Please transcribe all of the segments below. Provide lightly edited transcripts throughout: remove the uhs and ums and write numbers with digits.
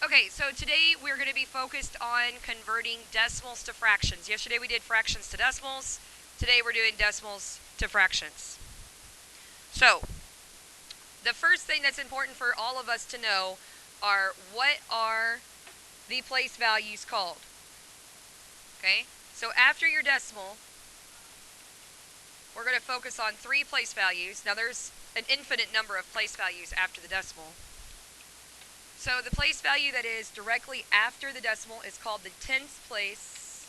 Okay, so today we're going to be focused on converting decimals to fractions. Yesterday we did fractions to decimals. Today we're doing decimals to fractions. So, the first thing that's important for all of us to know are what are the place values called? Okay, so after your decimal, we're going to focus on 3 place values. Now there's an infinite number of place values after the decimal. So the place value that is directly after the decimal is called the tenths place.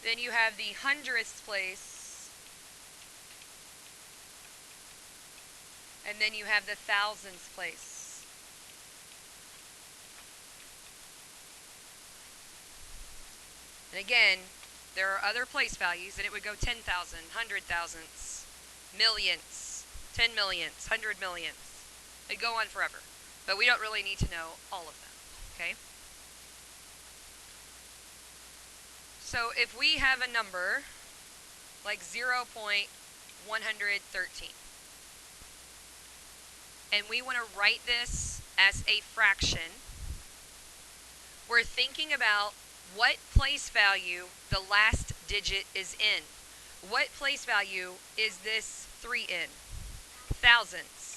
Then you have the hundredths place. And then you have the thousandths place. And again, there are other place values, and it would go 10,000, 100,000ths, millionths, 10 millionths, 100 millionths. They go on forever. But we don't really need to know all of them, okay? So if we have a number like 0.113, and we want to write this as a fraction, we're thinking about what place value the last digit is in. What place value is this 3 in? Thousandths.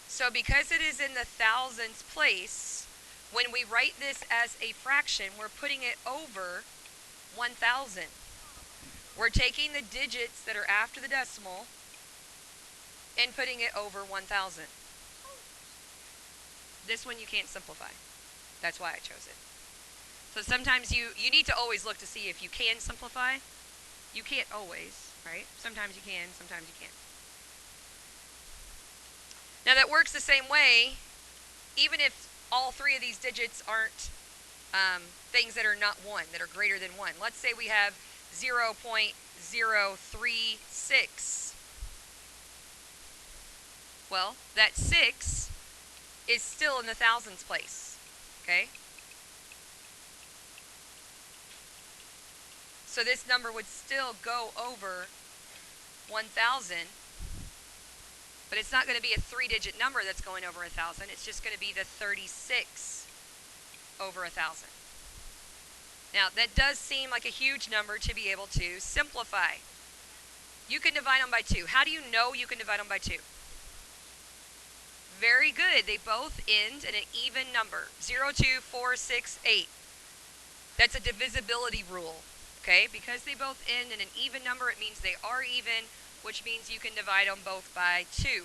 So because it is in the thousandths place, when we write this as a fraction, we're putting it over 1,000. We're taking the digits that are after the decimal and putting it over 1,000. This one you can't simplify. That's why I chose it. So sometimes you need to always look to see if you can simplify. You can't always, right? Sometimes you can, sometimes you can't. Now that works the same way, even if all 3 of these digits aren't things that are not 1, that are greater than 1. Let's say we have 0.036. Well, that 6 is still in the thousandths place, okay? So this number would still go over 1,000. But it's not going to be a 3-digit number that's going over 1,000. It's just going to be the 36 over 1,000. Now, that does seem like a huge number to be able to simplify. You can divide them by 2. How do you know you can divide them by 2? Very good. They both end in an even number. 0, 2, 4, 6, 8. That's a divisibility rule. Okay? Because they both end in an even number, it means they are even, which means you can divide them both by 2.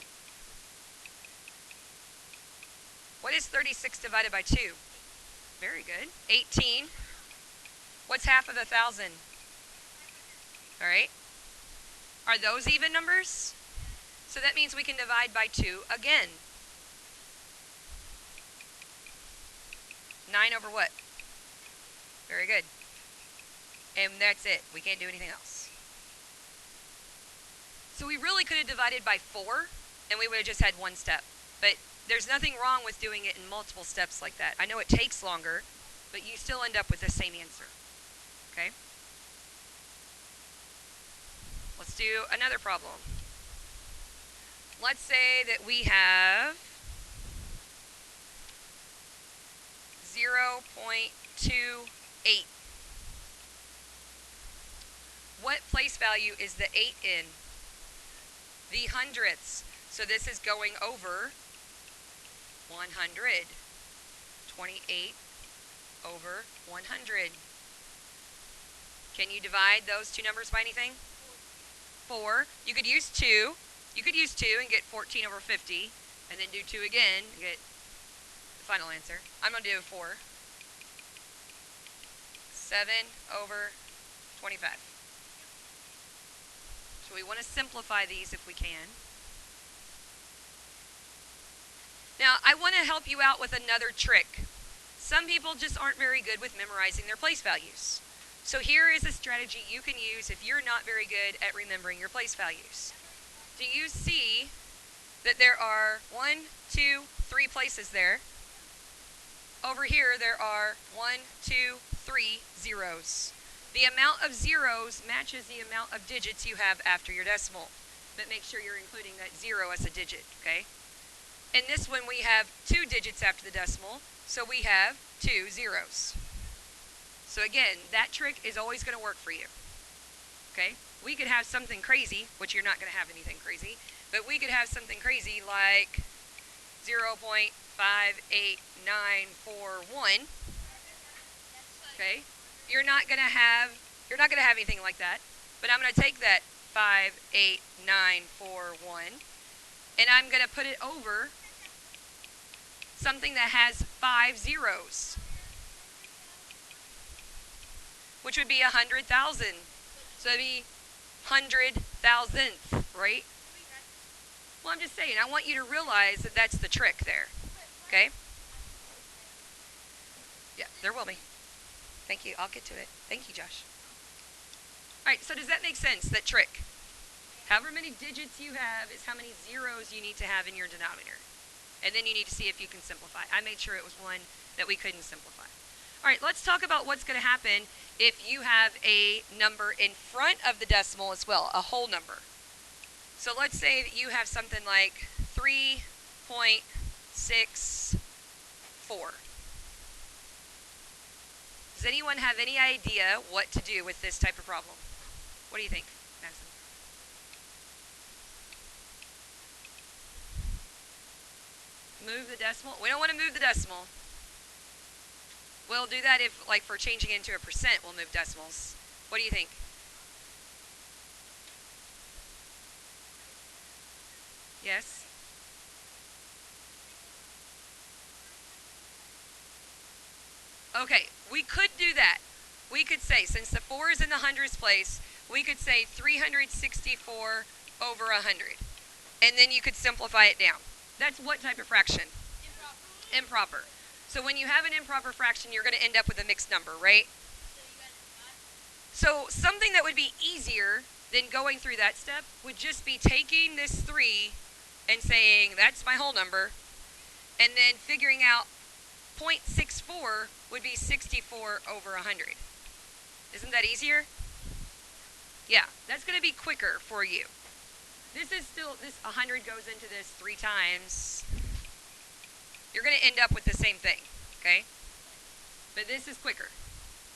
What is 36 divided by 2? Very good. 18. What's half of 1,000? All right. Are those even numbers? So that means we can divide by 2 again. 9 over what? Very good. And that's it. We can't do anything else. So we really could have divided by 4, and we would have just had one step. But there's nothing wrong with doing it in multiple steps like that. I know it takes longer, but you still end up with the same answer. Okay? Let's do another problem. Let's say that we have 0.28. What place value is the 8 in? The hundredths. So this is going over 100. 28 over 100. Can you divide those two numbers by anything? 4. You could use 2. You could use 2 and get 14 over 50. And then do 2 again and get the final answer. I'm going to do 4. 7 over 25. So we want to simplify these if we can. Now, I want to help you out with another trick. Some people just aren't very good with memorizing their place values. So here is a strategy you can use if you're not very good at remembering your place values. Do you see that there are 1, 2, 3 places there? Over here, there are 1, 2, 3 zeros. The amount of zeros matches the amount of digits you have after your decimal. But make sure you're including that 0 as a digit, okay? In this one, we have 2 digits after the decimal, so we have 2 zeros. So again, that trick is always going to work for you. Okay? We could have something crazy, which you're not going to have anything crazy, but we could have something crazy like 0.58941. Okay? You're not going to have anything like that, but I'm going to take that 58941 and I'm going to put it over something that has 5 zeros, which would be 100,000. So it'd be 100,000th, right? Well, I'm just saying, I want you to realize that that's the trick there. Okay? Yeah, there will be. Thank you. I'll get to it. Thank you, Josh. All right, so does that make sense, that trick? However many digits you have is how many zeros you need to have in your denominator. And then you need to see if you can simplify. I made sure it was one that we couldn't simplify. All right, let's talk about what's going to happen if you have a number in front of the decimal as well, a whole number. So let's say that you have something like 3.64. Does anyone have any idea what to do with this type of problem? What do you think, Madison? Move the decimal? We don't want to move the decimal. We'll do that if, like, for changing into a percent, we'll move decimals. What do you think? Yes? Okay, we could do that. We could say, since the 4 is in the hundredths place, we could say 364 over 100. And then you could simplify it down. That's what type of fraction? Improper. So when you have an improper fraction, you're going to end up with a mixed number, right? So something that would be easier than going through that step would just be taking this 3 and saying, that's my whole number, and then figuring out 0.64 would be 64 over 100. Isn't that easier? Yeah, that's going to be quicker for you. This 100 goes into this 3 times. You're going to end up with the same thing, okay? But this is quicker.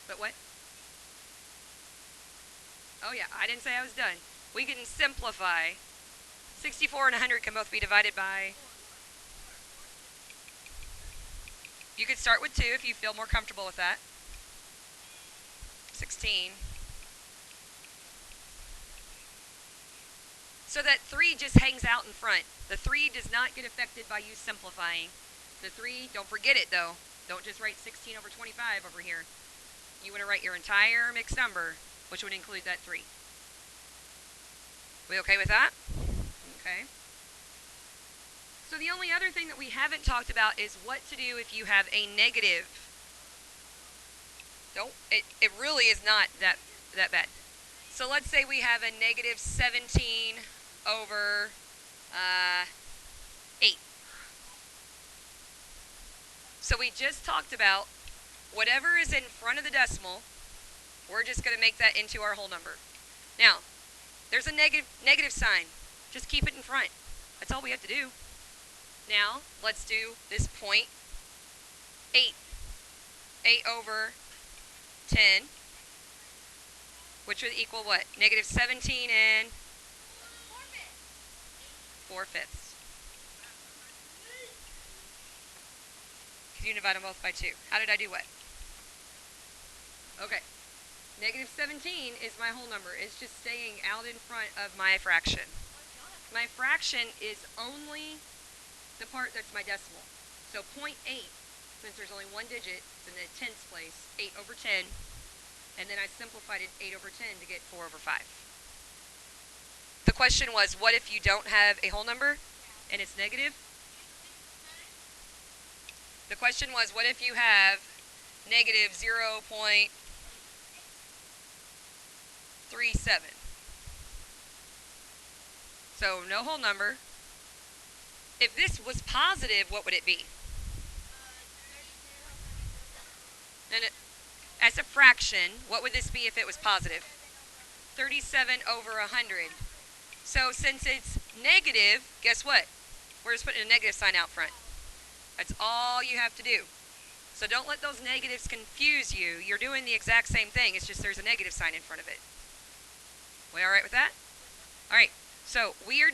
But what? Oh yeah, I didn't say I was done. We can simplify. 64 and 100 can both be divided by. You could start with 2 if you feel more comfortable with that. 16. So that 3 just hangs out in front. The 3 does not get affected by you simplifying. The 3, don't forget it though. Don't just write 16 over 25 over here. You want to write your entire mixed number, which would include that 3. We okay with that? Okay. So the only other thing that we haven't talked about is what to do if you have a negative. It really is not that bad. So let's say we have a negative 17 over 8. So we just talked about whatever is in front of the decimal, we're just going to make that into our whole number. Now, there's a negative sign. Just keep it in front. That's all we have to do. Now, let's do this point 8. 8 over 10, which would equal what? Negative 17 and 4/5. You divide them both by 2. How did I do what? Okay. Negative 17 is my whole number. It's just staying out in front of my fraction. My fraction is only the part that's my decimal. So 0.8, since there's only one digit, it's in the tenths place, 8 over 10. And then I simplified it 8 over 10 to get 4 over 5. The question was, what if you don't have a whole number and it's negative? The question was, what if you have negative 0.37? So no whole number. If this was positive, what would it be? And as a fraction, what would this be if it was positive? 37 over 100. So since it's negative, guess what? We're just putting a negative sign out front. That's all you have to do. So don't let those negatives confuse you. You're doing the exact same thing. It's just there's a negative sign in front of it. We all right with that? All right. So we are